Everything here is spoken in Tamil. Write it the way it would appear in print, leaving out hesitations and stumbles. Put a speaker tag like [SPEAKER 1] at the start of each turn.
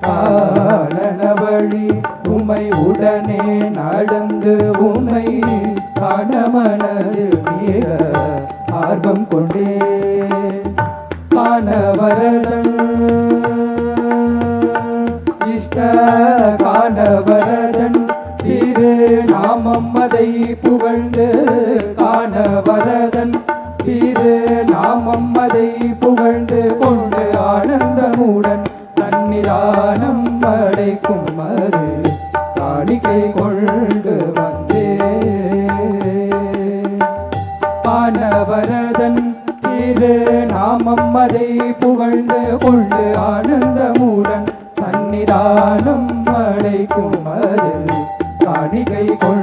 [SPEAKER 1] காரணவழி உமை உடனே நடந்து உமை காணமனது மிக ஆர்வம் கொண்டே காணவரதன் இஷ்ட காணவரதன் திரு நாமம் அதை புகழ்ந்து காணவரதன் திரு நாமம் அதை புகழ்ந்து கொண்டு ஆனந்தமுடன் தன்னிதானம் அடைக்கும் மறு காணிக்கை கொண்டு வந்தே காணவரதன் திரு நாமம் அதை புகழ்ந்து கொண்டு ஆனந்தமுடன் தன்னிதானம் அடைக்கும் மறு காணிக்கை கொண்டு